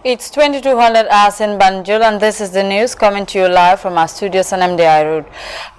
It's 2200 hours in Banjul, and this is the news coming to you live from our studios on MDI Road.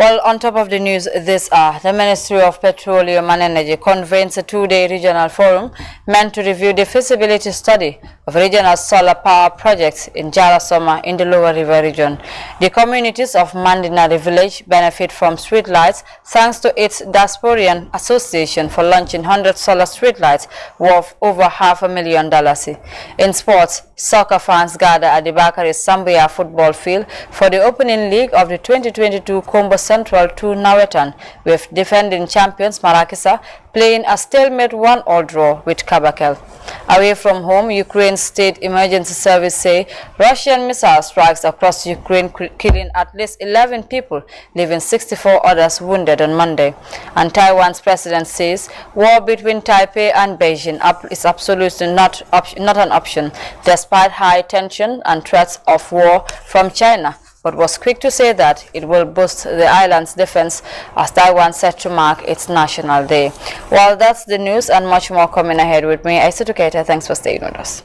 Well, on top of the news this hour, the Ministry of Petroleum and Energy convenes a two-day regional forum meant to review the feasibility study of regional solar power projects in Jarasoma in the Lower River region. The communities of Mandinari village benefit from streetlights thanks to its Diasporan Association for launching 100 solar streetlights worth over $500,000. In sports, soccer fans gather at the Bakari Sambia football field for the opening leg of the 2022 Combo Central 2 Nawetan, with defending champions Marakisa playing a stalemate 1-1 draw with Kabakel. Away from home, Ukraine's State Emergency Service say Russian missile strikes across Ukraine killing at least 11 people, leaving 64 others wounded on Monday. And Taiwan's president says war between Taipei and Beijing is absolutely not an option, despite high tension and threats of war from China, but was quick to say that it will boost the island's defense as Taiwan set to mark its National Day. Well, that's the news and much more coming ahead with me, Aissatou Keita. Thanks for staying with us.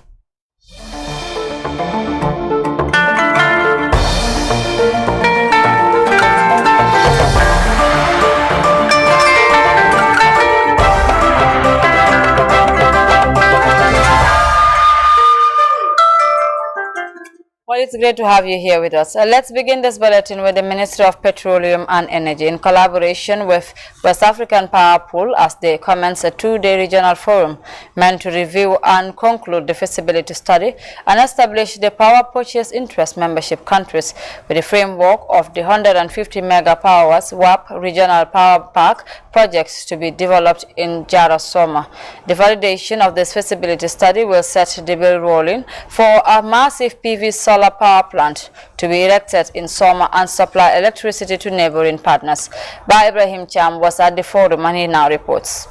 Well, it's great to have you here with us. Let's begin this bulletin with the Ministry of Petroleum and Energy in collaboration with West African Power Pool as they commence a two-day regional forum meant to review and conclude the feasibility study and establish the power purchase interest membership countries with the framework of the 150 megapowers WAP regional power park projects to be developed in Jarasoma. The validation of this feasibility study will set the ball rolling for a massive PV solar power plant to be erected in Soma and supply electricity to neighboring partners. Ba Ibrahim Cham was at the forum and he now reports.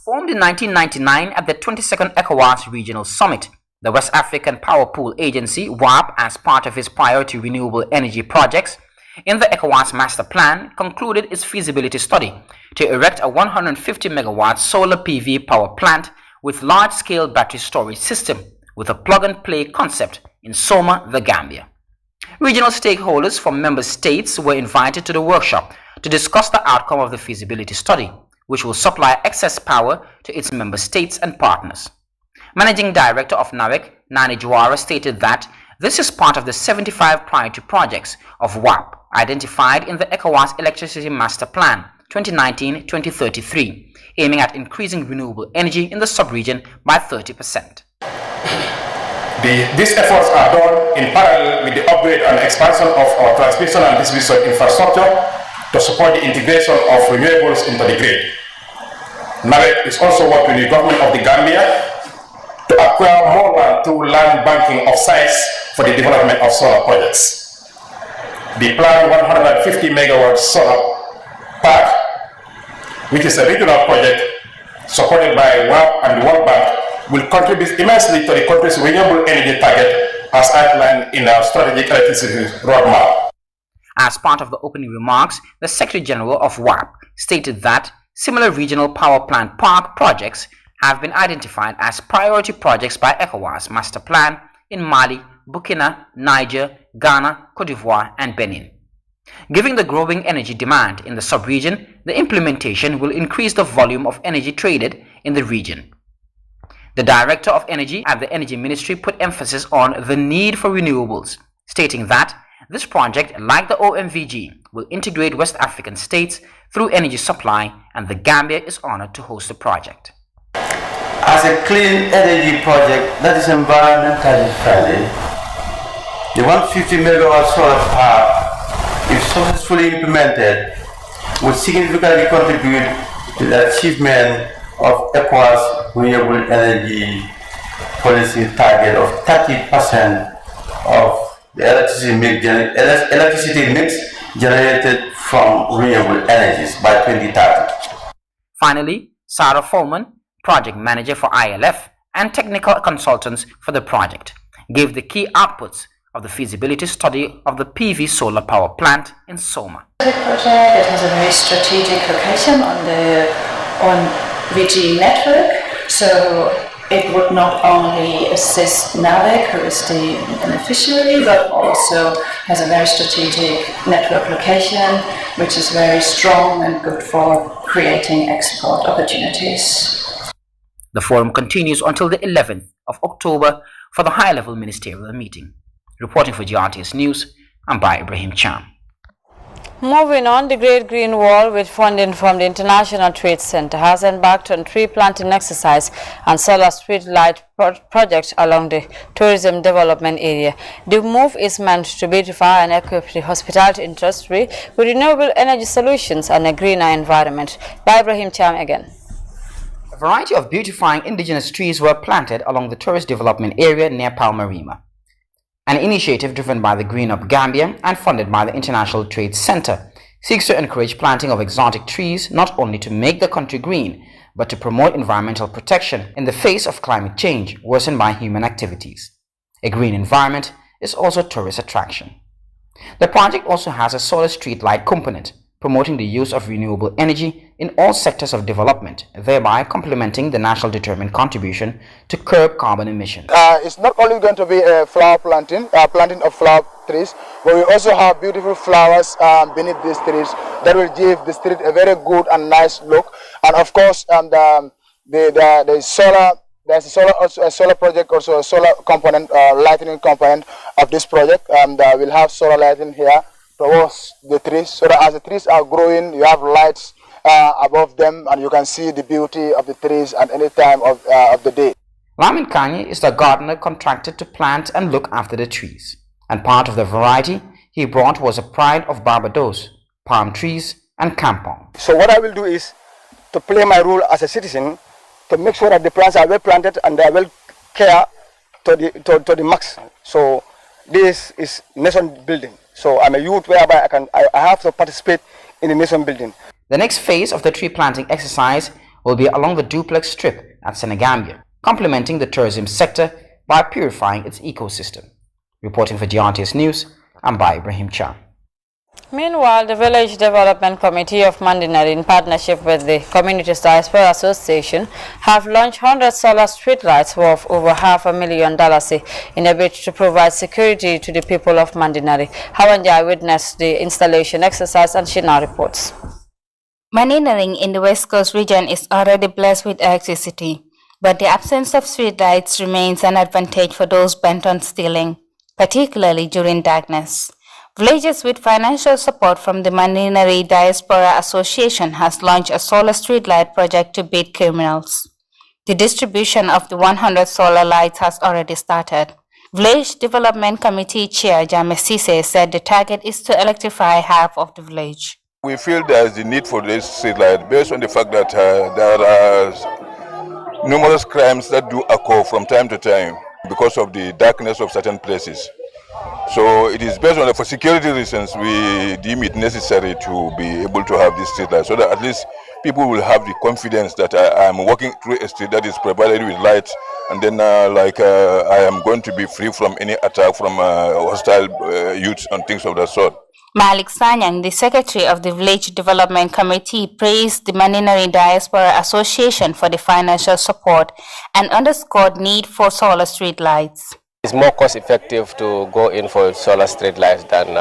Formed in 1999 at the 22nd ECOWAS Regional Summit, the West African Power Pool Agency, WAP, as part of its priority renewable energy projects in the ECOWAS Master Plan, concluded its feasibility study to erect a 150 megawatt solar PV power plant with large-scale battery storage system with a plug-and-play concept in Soma, the Gambia. Regional stakeholders from member states were invited to the workshop to discuss the outcome of the feasibility study, which will supply excess power to its member states and partners. Managing Director of NAWEC, Nani Jawara, stated that this is part of the 75 priority projects of WAP identified in the ECOWAS Electricity Master Plan 2019-2033, aiming at increasing renewable energy in the sub-region by 30%. These efforts are done in parallel with the upgrade and expansion of our transmission and distribution infrastructure to support the integration of renewables into the grid. NAWEC is also working with the government of the Gambia to acquire more land through land banking of sites for the development of solar projects. The planned 150 megawatt solar park, which is a regional project supported by WAP and the World Bank, will contribute immensely to the country's renewable energy target as outlined in our strategic electricity roadmap. As part of the opening remarks, the Secretary General of WAP stated that similar regional power plant park projects have been identified as priority projects by ECOWAS Master Plan in Mali, Burkina, Niger, Ghana, Cote d'Ivoire, and Benin. Given the growing energy demand in the sub-region, the implementation will increase the volume of energy traded in the region. The Director of Energy at the Energy Ministry put emphasis on the need for renewables, stating that this project, like the OMVG, will integrate West African states through energy supply, and the Gambia is honored to host the project. As a clean energy project that is environmentally friendly, the 150 megawatt solar park, if successfully implemented, would significantly contribute to the achievement of ECOWAS renewable energy policy target of 30% of the electricity mix generated from renewable energies by 2030. Finally, Sarah Foreman, project manager for ILF and technical consultants for the project, gave the key outputs of the feasibility study of the PV solar power plant in Soma. The project, it has a very strategic location on VG network, so It would not only assist NAVIC, who is the beneficiary, but also has a very strategic network location, which is very strong and good for creating export opportunities. The forum continues until the 11th of October for the high-level ministerial meeting. Reporting for GRTS News, I'm by Ibrahim Cham. Moving on, the Great Green Wall, with funding from the International Trade Center, has embarked on tree planting exercise and solar street light project along the tourism development area. The move is meant to beautify and equip the hospitality industry with renewable energy solutions and a greener environment. By Ibrahim Cham again. A variety of beautifying indigenous trees were planted along the tourist development area near Palmarima. An initiative driven by the Green Up Gambia and funded by the International Trade Center seeks to encourage planting of exotic trees not only to make the country green, but to promote environmental protection in the face of climate change worsened by human activities. A green environment is also a tourist attraction. The project also has a solar street light component, promoting the use of renewable energy in all sectors of development, thereby complementing the national determined contribution to curb carbon emissions. It's not only going to be a flower planting of flower trees, but we also have beautiful flowers beneath these trees that will give the street a very good and nice look. And of course, there's a solar project, also a solar component, lighting component of this project. We'll have solar lighting here towards the trees, so that as the trees are growing, you have lights above them, and you can see the beauty of the trees at any time of the day. Lamin Kanye is the gardener contracted to plant and look after the trees, and part of the variety he brought was a pride of Barbados, palm trees and kampong. So what I will do is to play my role as a citizen to make sure that the plants are well planted and they are well cared to the max. So this is nation building. So I'm a youth whereby I have to participate in the nation building. The next phase of the tree planting exercise will be along the duplex strip at Senegambia, complementing the tourism sector by purifying its ecosystem. Reporting for GRTS News, I'm by Ibrahim Cham. Meanwhile, the Village Development Committee of Mandinari, in partnership with the Community Diaspora Association, have launched 100 solar streetlights worth over $500,000 in a bid to provide security to the people of Mandinari. Hawanja witnessed the installation exercise and she now reports. Mandinari in the West Coast region is already blessed with electricity, but the absence of streetlights remains an advantage for those bent on stealing, particularly during darkness. Villages with financial support from the Mandinari Diaspora Association has launched a solar streetlight project to beat criminals. The distribution of the 100 solar lights has already started. Village Development Committee Chair Jame Sise said the target is to electrify half of the village. We feel there is the need for this streetlight based on the fact that there are numerous crimes that do occur from time to time because of the darkness of certain places. So it is based on for security reasons we deem it necessary to be able to have this street light, so that at least people will have the confidence that I am walking through a street that is provided with lights, and then I am going to be free from any attack from hostile youths and things of that sort. Malik Sanyang, the secretary of the Village Development Committee, praised the Mandinari Diaspora Association for the financial support and underscored need for solar street lights. It's more cost effective to go in for solar street lights than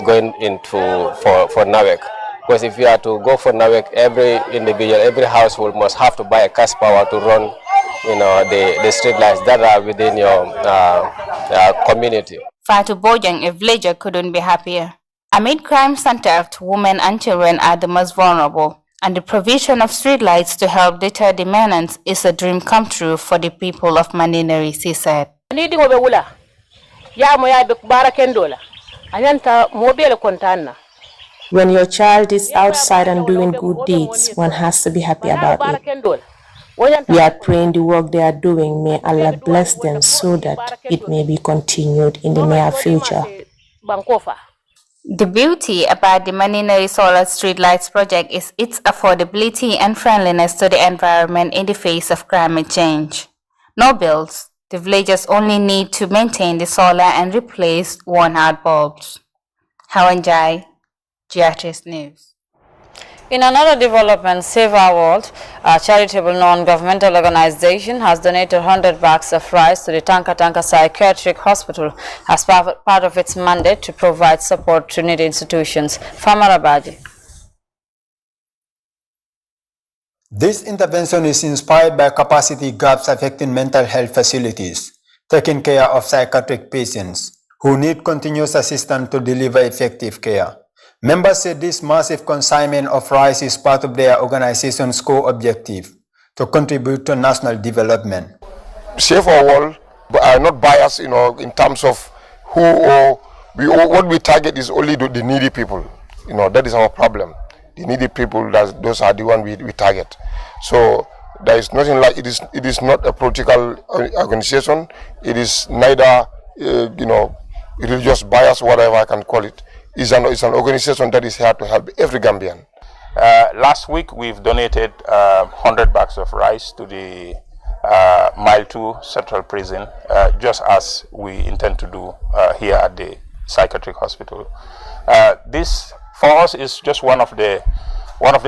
going into for NAVIC. Because if you are to go for NAVIC, every individual, every household must have to buy a cash power to run the street lights that are within your community. Fatu Bojang, a villager, couldn't be happier. Amid crime centered, women and children are the most vulnerable, and the provision of streetlights to help deter the menace is a dream come true for the people of Mandinari, she said. When your child is outside and doing good deeds, one has to be happy about it. We are praying the work they are doing. May Allah bless them so that it may be continued in the near future. The beauty about the Mandinari Solar Streetlights project is its affordability and friendliness to the environment in the face of climate change. No bills. The villagers only need to maintain the solar and replace worn-out bulbs. Hawanjai, GRTS News. In another development, Save Our World, a charitable non-governmental organization, has donated 100 bags of rice to the Tanka Tanka Psychiatric Hospital as part of its mandate to provide support to needy institutions. Famara Baji. This intervention is inspired by capacity gaps affecting mental health facilities, taking care of psychiatric patients who need continuous assistance to deliver effective care. Members say this massive consignment of rice is part of their organization's core objective to contribute to national development. Save Our World are not biased, in terms of who or what we target is only the needy people. That is our problem. The needy people, those are the ones we target. So there is nothing like it is not a political organization. It is neither religious bias, whatever I can call it. It's an organization that is here to help every Gambian. Last week we've donated 100 bags of rice to the Mile 2 Central Prison, just as we intend to do here at the Psychiatric Hospital. This for us is just one of the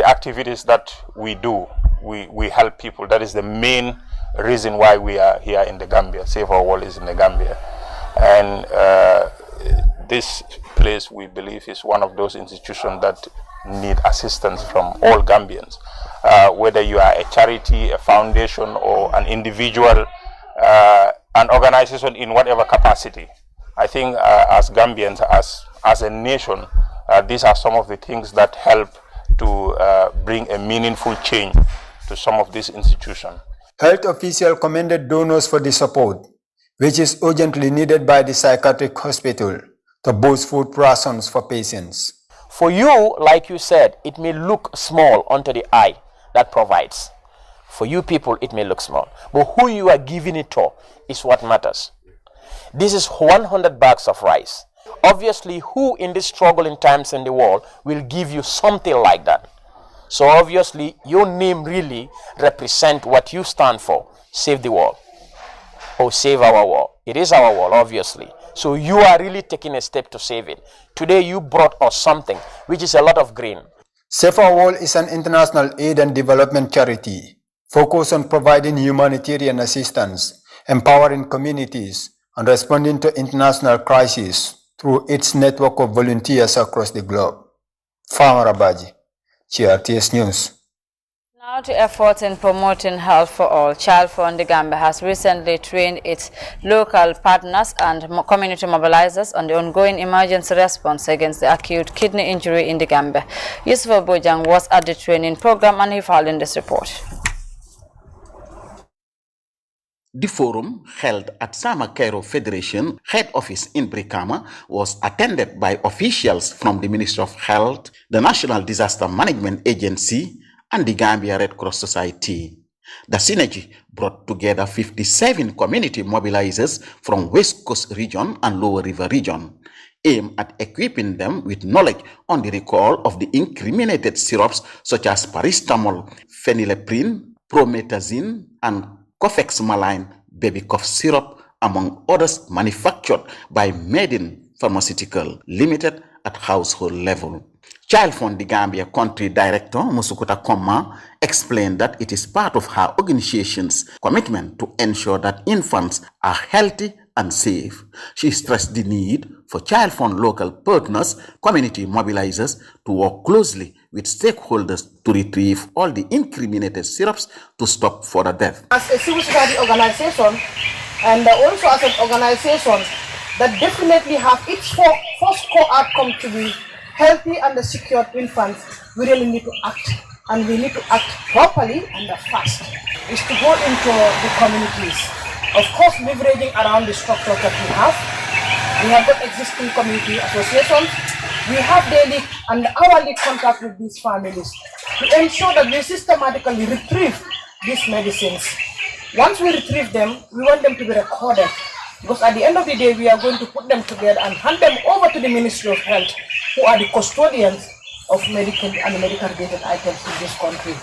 activities that we do. We help people. That is the main reason why we are here in the Gambia. Save Our World is in the Gambia, and this place, we believe, is one of those institutions that need assistance from all Gambians, whether you are a charity, a foundation, or an individual, an organization in whatever capacity. I think as Gambians, as a nation, these are some of the things that help to bring a meaningful change to some of these institutions. Health officials commended donors for the support, which is urgently needed by the psychiatric hospital to boost food rations for patients. For you, like you said, it may look small unto the eye that provides. For you people, it may look small. But who you are giving it to is what matters. This is 100 bags of rice. Obviously, who in this struggling times in the world will give you something like that? So obviously, your name really represents what you stand for. Save the world. Or save our world. It is our world, obviously. So you are really taking a step to save it. Today you brought us something, which is a lot of green. Save Our World is an international aid and development charity focused on providing humanitarian assistance, empowering communities, and responding to international crises through its network of volunteers across the globe. Famara Baji, GRTS News. Now to efforts in promoting health for all, Child Fund Gambia has recently trained its local partners and community mobilizers on the ongoing emergency response against the acute kidney injury in the Gambia. Yusuf Bojang was at the training program and he filed in this report. The forum, held at Sama Cairo Federation head office in Brikama, was attended by officials from the Ministry of Health, the National Disaster Management Agency, and the Gambia Red Cross Society. The synergy brought together 57 community mobilizers from West Coast region and Lower River region, aimed at equipping them with knowledge on the recall of the incriminated syrups such as paracetamol, phenylephrine, promethazine, and Cofex malign baby cough syrup, among others manufactured by Maiden Pharmaceutical Limited at household level. Child Fund Gambia Country Director Musukuta Koma explained that it is part of her organization's commitment to ensure that infants are healthy and safe. She stressed the need for Child Fund local partners, community mobilizers, to work closely with stakeholders to retrieve all the incriminated syrups to stop further death. As a civil society organization and also as an organization that definitely have its first core outcome to be healthy and secure infants, we really need to act, and we need to act properly and fast. Is to go into the communities, of course leveraging around the structure that we have. We have got existing community associations. We have daily and hourly contact with these families to ensure that we systematically retrieve these medicines. Once we retrieve them, we want them to be recorded, because at the end of the day, we are going to put them together and hand them over to the Ministry of Health, who are the custodians of medical and medical-related items in this country.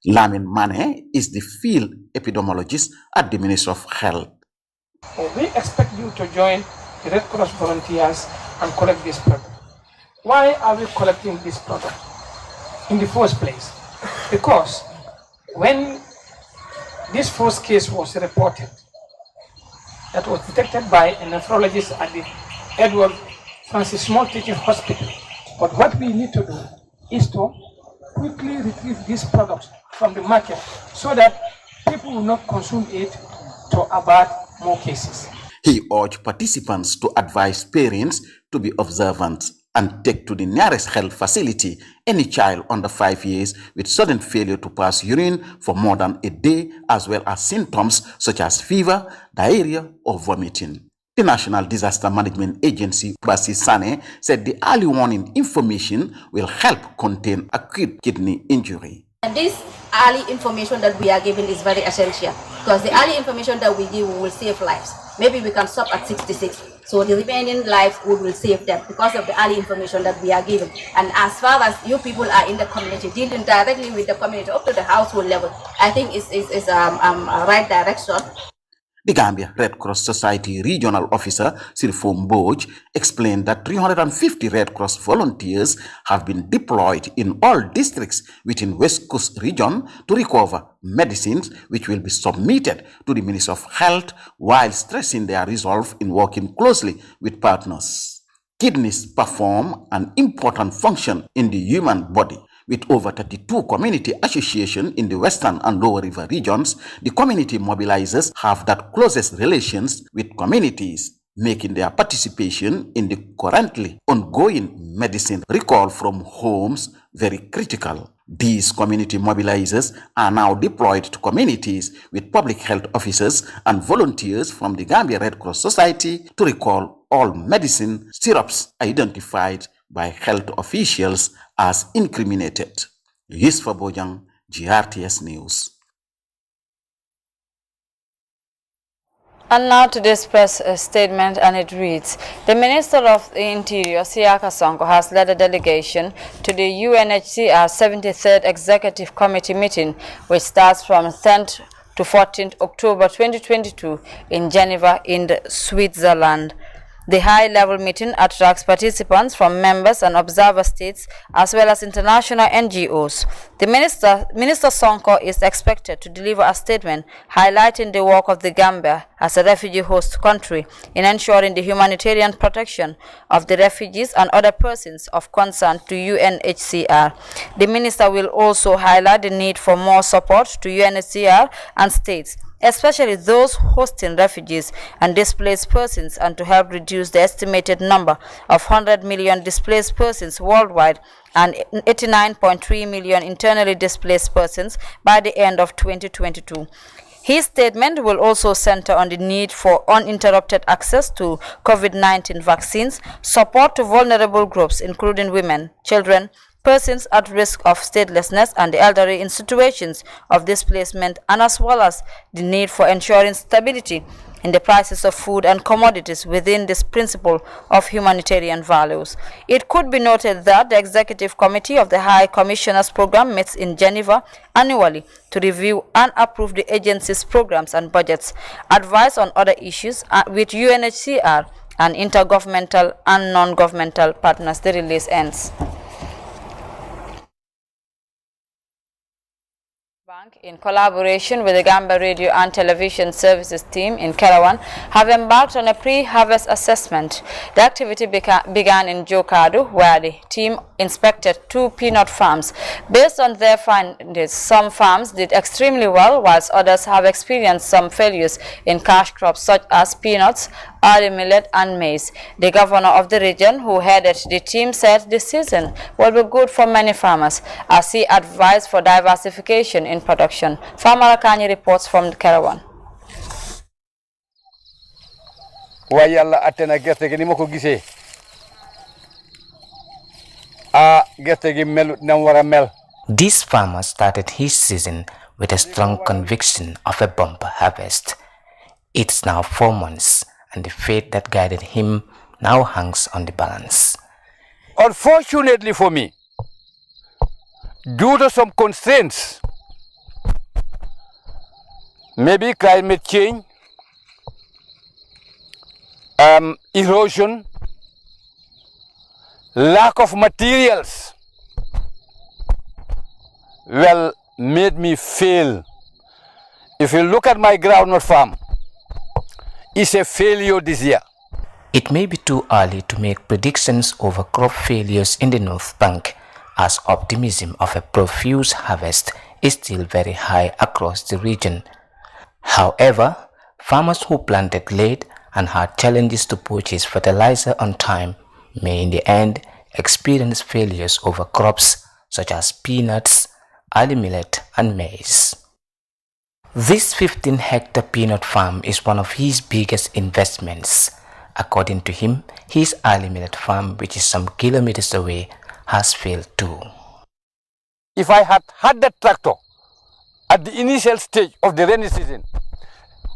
Lamin Mane is the field epidemiologist at the Ministry of Health. We expect you to join the Red Cross volunteers and collect this product. Why are we collecting this product? in the first place. Because when this first case was reported, that was detected by a nephrologist at the Edward Francis Small Teaching Hospital. But what we need to do is to quickly retrieve these products from the market so that people will not consume it to avert more cases. He urged participants to advise parents to be observant and take to the nearest health facility any child under 5 years with sudden failure to pass urine for more than a day, as well as symptoms such as fever, diarrhea, or vomiting. The National Disaster Management Agency, Basi Sane, said the early warning information will help contain acute kidney injury. And this early information that we are giving is very essential, because the early information that we give will save lives. Maybe we can stop at 66. So the remaining lives, we will save them because of the early information that we are giving. And as far as you people are in the community, dealing directly with the community up to the household level, I think is a right direction. The Gambia Red Cross Society Regional Officer, Sirfo Mboj, explained that 350 Red Cross volunteers have been deployed in all districts within West Coast region to recover medicines which will be submitted to the Ministry of Health, while stressing their resolve in working closely with partners. Kidneys perform an important function in the human body. With over 32 community associations in the Western and Lower River regions, the community mobilizers have that closest relations with communities, making their participation in the currently ongoing medicine recall from homes very critical. These community mobilizers are now deployed to communities with public health officers and volunteers from the Gambia Red Cross Society to recall all medicine syrups identified by health officials as incriminated. Yusfa Bojang, GRTS News. And now today's press statement, and it reads: the Minister of the Interior, Siaka Sonko, has led a delegation to the UNHCR 73rd Executive Committee meeting, which starts from 10th to 14th October 2022 in Geneva in Switzerland. The high-level meeting attracts participants from members and observer states as well as international NGOs. The Minister Sonko is expected to deliver a statement highlighting the work of the Gambia as a refugee host country in ensuring the humanitarian protection of the refugees and other persons of concern to UNHCR. The minister will also highlight the need for more support to UNHCR and states, especially those hosting refugees and displaced persons, and to help reduce the estimated number of 100 million displaced persons worldwide and 89.3 million internally displaced persons by the end of 2022. His statement will also center on the need for uninterrupted access to COVID-19 vaccines, support to vulnerable groups including women, children, persons at risk of statelessness, and the elderly in situations of displacement, and as well as the need for ensuring stability in the prices of food and commodities within this principle of humanitarian values. It could be noted that the Executive Committee of the High Commissioners Program meets in Geneva annually to review and approve the agency's programs and budgets, advise on other issues with UNHCR and intergovernmental and non-governmental partners. The release ends. In collaboration with the Gambia Radio and Television Services team in Kerawan, have embarked on a pre-harvest assessment. The activity began in Jokadu, where the team inspected 2 peanut farms. Based on their findings, some farms did extremely well, whilst others have experienced some failures in cash crops such as peanuts, early millet and maize. The governor of the region, who headed the team, said this season will be good for many farmers, as he advised for diversification in production. Farmer Akani reports from Kerawan. This farmer started his season with a strong conviction of a bumper harvest. It's now 4 months, and the faith that guided him now hangs on the balance. Unfortunately for me, due to some constraints, maybe climate change, erosion, lack of materials, well, made me fail. If you look at my groundnut farm, it's a failure this year. It may be too early to make predictions over crop failures in the North Bank, as optimism of a profuse harvest is still very high across the region. However, farmers who planted late and had challenges to purchase fertilizer on time may in the end experience failures over crops such as peanuts, early millet and maize. This 15-hectare peanut farm is one of his biggest investments. According to him, his early millet farm, which is some kilometers away, has failed too. If I had had that tractor at the initial stage of the rainy season,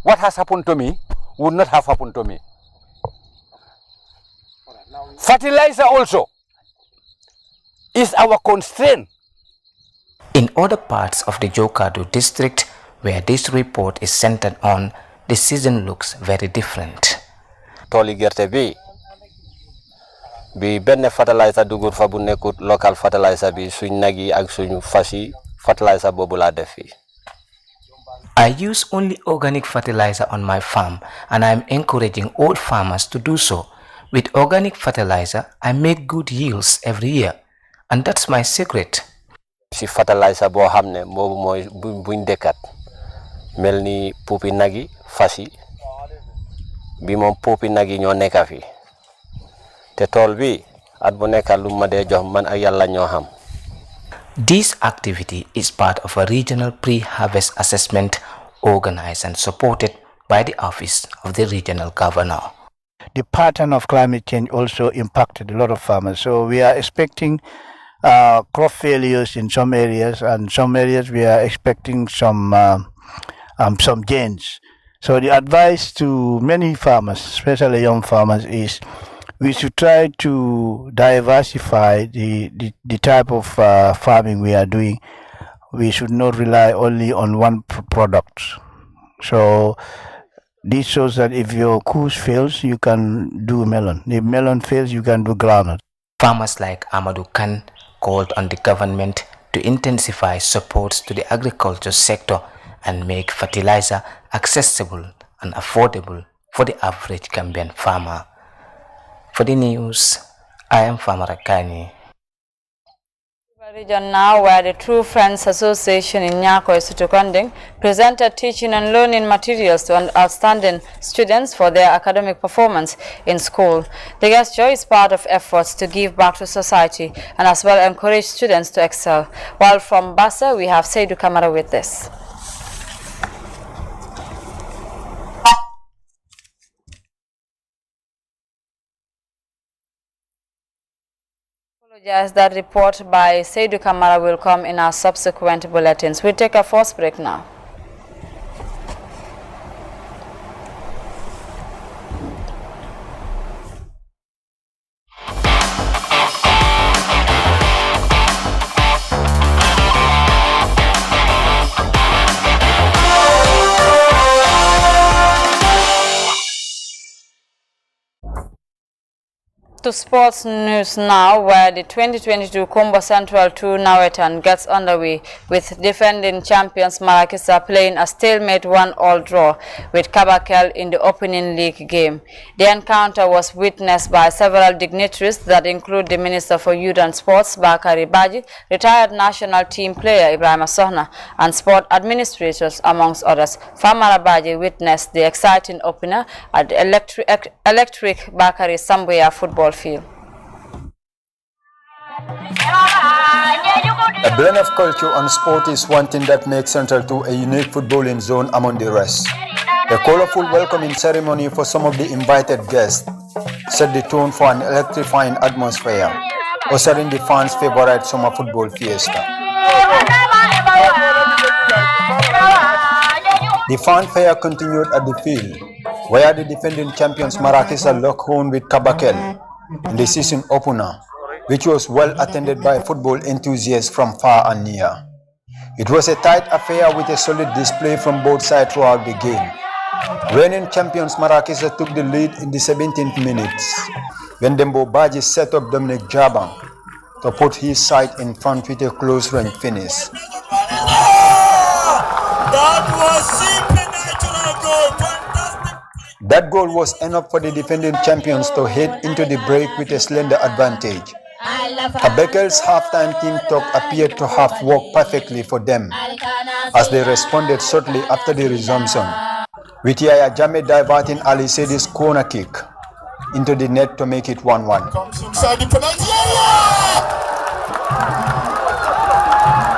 what has happened to me would not have happened to me. Fertilizer also is our constraint. In other parts of the Jokadu district, where this report is centered on, the season looks very different. Toli gerte bi benn fertilizer dugur fa bu nekkut local fertilizer bi suñ nagi ak suñu fasi fertilizer bobu la def fi. I use only organic fertilizer on my farm, and I am encouraging all farmers to do so. With organic fertilizer, I make good yields every year, and that's my secret. Si fertilizer bo xamne bobu moy buñ dekat melni pupi nagi fasi bi mom pupi nagi ño nekka fi te tol bi at bu nekkal lu ma de jox man ak yalla ño xam. This activity is part of a regional pre-harvest assessment organized and supported by the Office of the Regional Governor. The pattern of climate change also impacted a lot of farmers. So we are expecting crop failures in some areas, and some areas we are expecting some gains. So the advice to many farmers, especially young farmers, is we should try to diversify the type of farming we are doing. We should not rely only on one product. So this shows that if your coos fails, you can do melon. If melon fails, you can do groundnut. Farmers like Amadou Khan called on the government to intensify supports to the agriculture sector and make fertilizer accessible and affordable for the average Gambian farmer. For the news, I am Farmer Akani. Region now, where the True Friends Association in Nyako Isitukonding presented teaching and learning materials to outstanding students for their academic performance in school. The gesture is part of efforts to give back to society and as well encourage students to excel. While from Bassa, we have Seydou Kamara with this. That report by Seydou Kamara will come in our subsequent bulletins. We take a first break now. To sports news now, where the 2022 Kombo Central 2 Nawetan gets underway with defending champions Marakisa playing a stalemate 1-all draw with Kabakel in the opening league game. The encounter was witnessed by several dignitaries that include the Minister for Youth and Sports, Bakari Baji, retired national team player Ibrahim Sohna, and sport administrators, amongst others. Famara Baji witnessed the exciting opener at the electric Bakari Sambuya football field. A blend of culture and sport is one thing that makes Central 2 a unique footballing zone among the rest. The colorful welcoming ceremony for some of the invited guests set the tone for an electrifying atmosphere, ushering the fans' favorite summer football fiesta. The fanfare continued at the field, where the defending champions Marakisa locked horn with Kabakel in the season opener, which was well attended by football enthusiasts from far and near. It was a tight affair with a solid display from both sides throughout the game. Reigning champions Marakisa took the lead in the 17th minute when Dembo Baji set up Dominic Jabang to put his side in front with a close-range finish. That goal was enough for the defending champions to head into the break with a slender advantage. Abekel's halftime team talk appeared to have worked perfectly for them, as they responded shortly after the resumption, with Yaya Jammeh diverting Ali Sedi's corner kick into the net to make it 1-1. Inside the penalty area!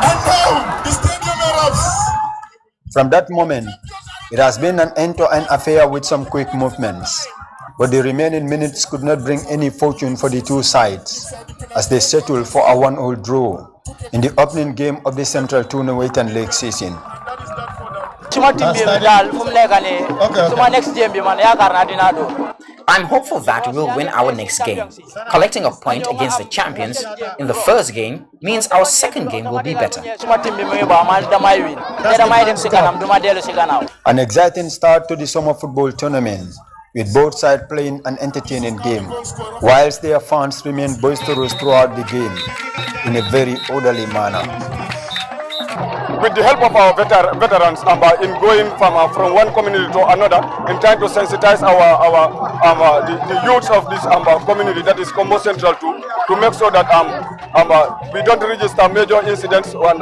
And now, the stadium erupts! From that moment, it has been an end-to-end affair with some quick movements, but the remaining minutes could not bring any fortune for the two sides, as they settled for a 1-1 draw in the opening game of the Central Tuna-Weightan League season. I'm hopeful that we'll win our next game. Collecting a point against the champions in the first game means our second game will be better. An exciting start to the summer football tournament, with both sides playing an entertaining game, whilst their fans remain boisterous throughout the game in a very orderly manner. With the help of our veterans in going from one community to another, in trying to sensitize the youths of this community, that is Kombo Central, to make sure that we don't register major incidents and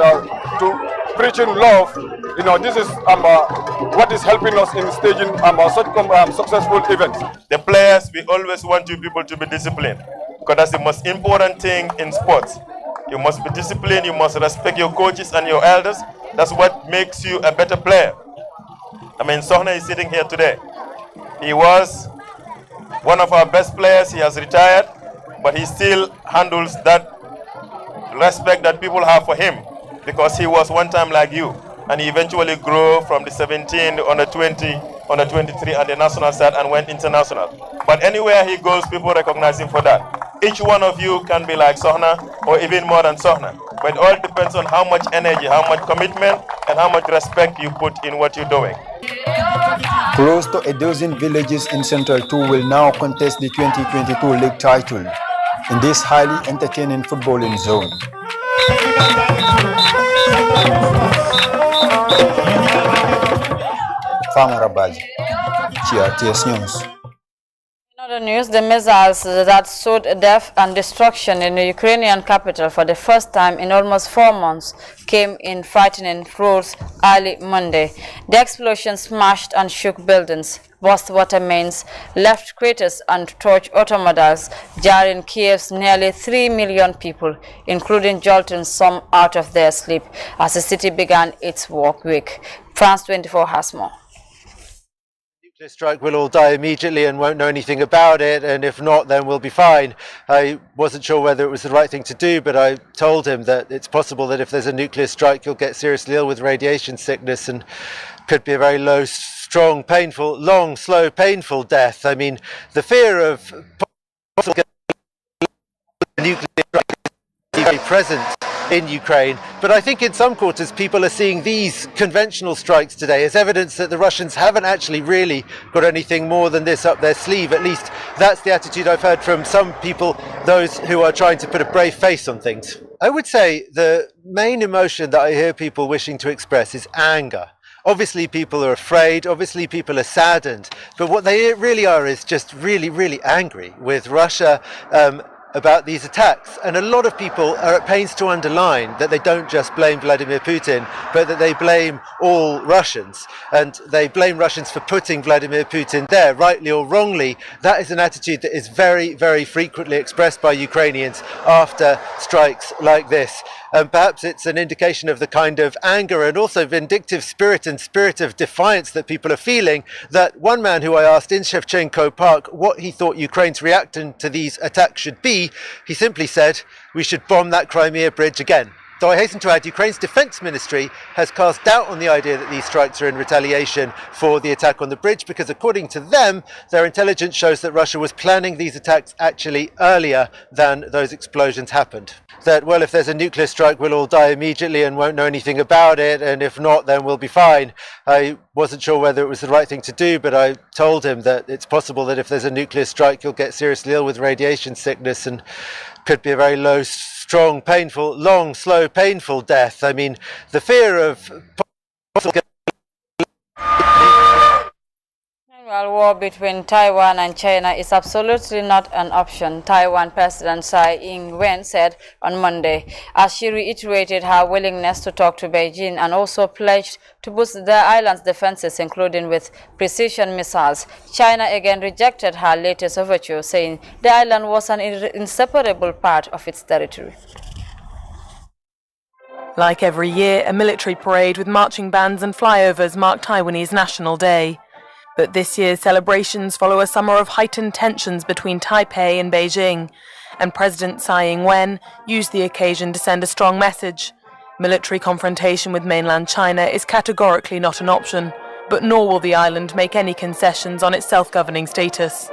to preaching love. You know, this is what is helping us in staging such successful events. The players, we always want you people to be disciplined, because that's the most important thing in sports. You must be disciplined, you must respect your coaches and your elders. That's what makes you a better player. I mean, Sohna is sitting here today. He was one of our best players. He has retired, but he still handles that respect that people have for him, because he was one time like you. And he eventually grew from the 17, under 20, under 23 and the national side and went international. But anywhere he goes, people recognize him for that. Each one of you can be like Sohna or even more than Sohna. But it all depends on how much energy, how much commitment and how much respect you put in what you're doing. Close to a dozen villages in Central 2 will now contest the 2022 league title in this highly entertaining footballing zone. Farmer Abaji, TRTS News. In other news, the missiles that sowed death and destruction in the Ukrainian capital for the first time in almost 4 months came in frightening roars early Monday. The explosion smashed and shook buildings, burst water mains, left craters and torched automobiles, jarring Kiev's nearly 3 million people, including jolting some out of their sleep as the city began its work week. France 24 has more. Strike, we'll all die immediately and won't know anything about it, and if not, then we'll be fine. I wasn't sure whether it was the right thing to do, but I told him that it's possible that if there's a nuclear strike, you'll get seriously ill with radiation sickness and could be a very low, strong, painful, long, slow, painful death. I mean, the fear of nuclear strike is very present in Ukraine, but I think in some quarters people are seeing these conventional strikes today as evidence that the Russians haven't actually really got anything more than this up their sleeve. At least that's the attitude I've heard from some people, those who are trying to put a brave face on things. I would say the main emotion that I hear people wishing to express is anger. Obviously people are afraid, obviously people are saddened, but what they really are is just really, really angry with Russia about these attacks. And a lot of people are at pains to underline that they don't just blame Vladimir Putin, but that they blame all Russians. And they blame Russians for putting Vladimir Putin there, rightly or wrongly. That is an attitude that is very, very frequently expressed by Ukrainians after strikes like this. And perhaps it's an indication of the kind of anger and also vindictive spirit and spirit of defiance that people are feeling. That one man who I asked in Shevchenko Park what he thought Ukraine's reaction to these attacks should be, he simply said, we should bomb that Crimea bridge again. Though I hasten to add, Ukraine's defense ministry has cast doubt on the idea that these strikes are in retaliation for the attack on the bridge, because according to them, their intelligence shows that Russia was planning these attacks actually earlier than those explosions happened. That, well, if there's a nuclear strike, we'll all die immediately and won't know anything about it, and if not, then we'll be fine. I wasn't sure whether it was the right thing to do, but I told him that it's possible that if there's a nuclear strike, you'll get seriously ill with radiation sickness and could be a very low, strong, painful, long, slow, painful death. I mean, the fear of war between Taiwan and China is absolutely not an option, Taiwan President Tsai Ing-wen said on Monday, as she reiterated her willingness to talk to Beijing and also pledged to boost the island's defenses, including with precision missiles. China again rejected her latest overture, saying the island was an inseparable part of its territory. Like every year, a military parade with marching bands and flyovers marked Taiwanese National Day. But this year's celebrations follow a summer of heightened tensions between Taipei and Beijing, and President Tsai Ing-wen used the occasion to send a strong message. Military confrontation with mainland China is categorically not an option, but nor will the island make any concessions on its self-governing status.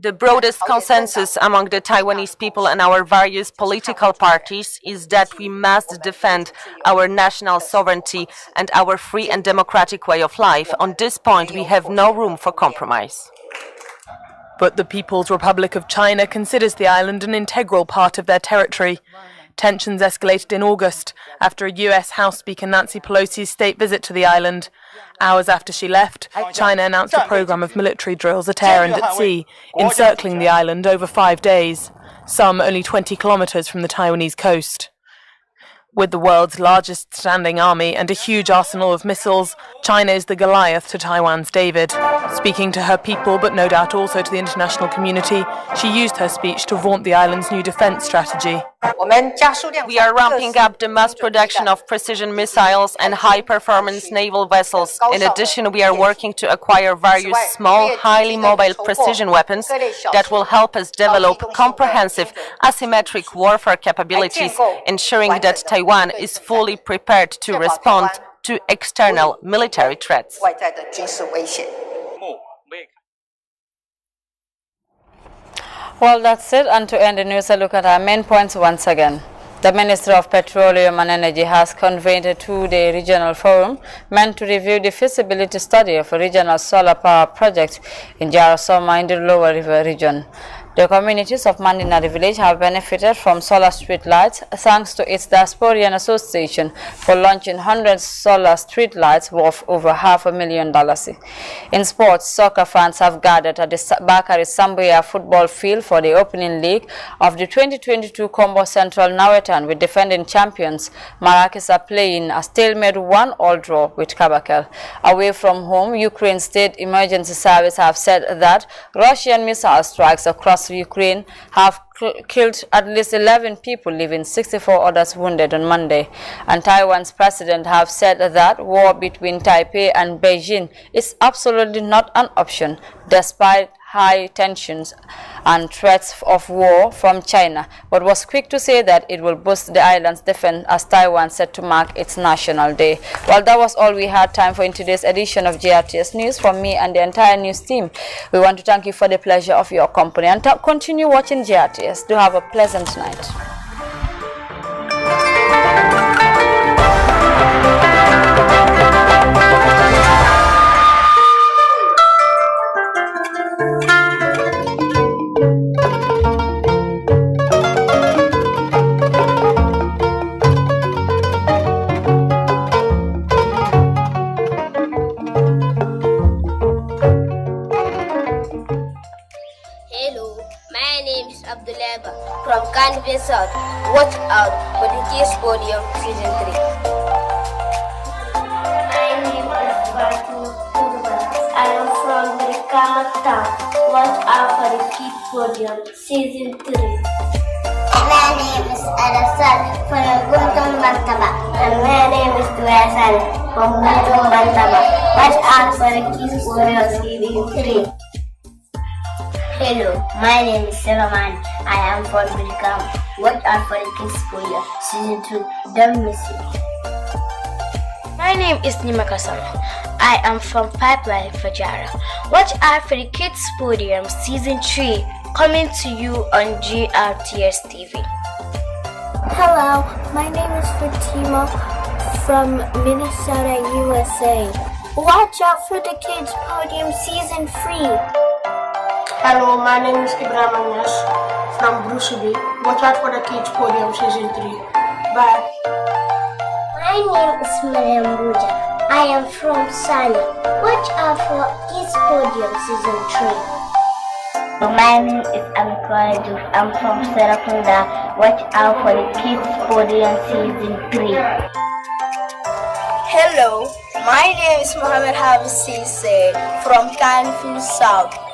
The broadest consensus among the Taiwanese people and our various political parties is that we must defend our national sovereignty and our free and democratic way of life. On this point, we have no room for compromise. But the People's Republic of China considers the island an integral part of their territory. Tensions escalated in August after a US House Speaker Nancy Pelosi's state visit to the island. Hours after she left, China announced a program of military drills at air and at sea, encircling the island over 5 days, some only 20 kilometers from the Taiwanese coast. With the world's largest standing army and a huge arsenal of missiles, China is the Goliath to Taiwan's David. Speaking to her people, but no doubt also to the international community, she used her speech to vaunt the island's new defense strategy. We are ramping up the mass production of precision missiles and high-performance naval vessels. In addition, we are working to acquire various small, highly mobile precision weapons that will help us develop comprehensive asymmetric warfare capabilities, ensuring that Taiwan is fully prepared to respond to external military threats. Well, that's it. And to end the news, a look at our main points once again. The Ministry of Petroleum and Energy has convened a 2-day regional forum meant to review the feasibility study of a regional solar power project in Jarosoma in the Lower River region. The communities of Mandinari village have benefited from solar street lights thanks to its Diasporian Association for launching 100 solar street lights worth over $500,000. In sports, soccer fans have gathered at the Bakari Sambuya football field for the opening leg of the 2022 Combo Central Nawetan with defending champions. Maracas are playing a stalemate 1-1 draw with Kabakel. Away from home, Ukraine State Emergency Service have said that Russian missile strikes across Ukraine have killed at least 11 people, leaving 64 others wounded on Monday. And Taiwan's president have said that war between Taipei and Beijing is absolutely not an option, despite high tensions and threats of war from China, but was quick to say that it will boost the island's defense as Taiwan set to mark its National Day. Well, that was all we had time for in today's edition of GRTS News. From me and the entire news team, we want to thank you for the pleasure of your company and continue watching GRTS. Do have a pleasant night. From Canvas South, watch out for the Kiss Podium Season 3. My name is Fatima Kurban. I am from Brikama Town. Watch out for the Kiss Podium Season 3. My name is Adasan from Guntung Bantaba. And my name is Tuasan from Guntung Bantaba. Watch out for the Kiss Podium Season 3. Hello, my name is Selaman. I am from Brikama. Watch out for the Kids Podium Season 2. Don't miss it. My name is Nimakasan. I am from Pipeline Fajara. Watch out for the Kids Podium Season 3 coming to you on GRTS TV. Hello, my name is Fatima from Minnesota, USA. Watch out for the Kids Podium Season 3. Hello, my name is Ibrahim Agnes from Bruceby. Watch out for the Kids Podium Season 3. Bye. My name is Mariam Buja. I am from Sanya. Watch out for Kids Podium Season 3. My name is Amikwa Diouf. I'm from Serakunda. Watch out for the Kids Podium Season 3. Hello, my name is Mohamed Hafiz Sise from Canfield South.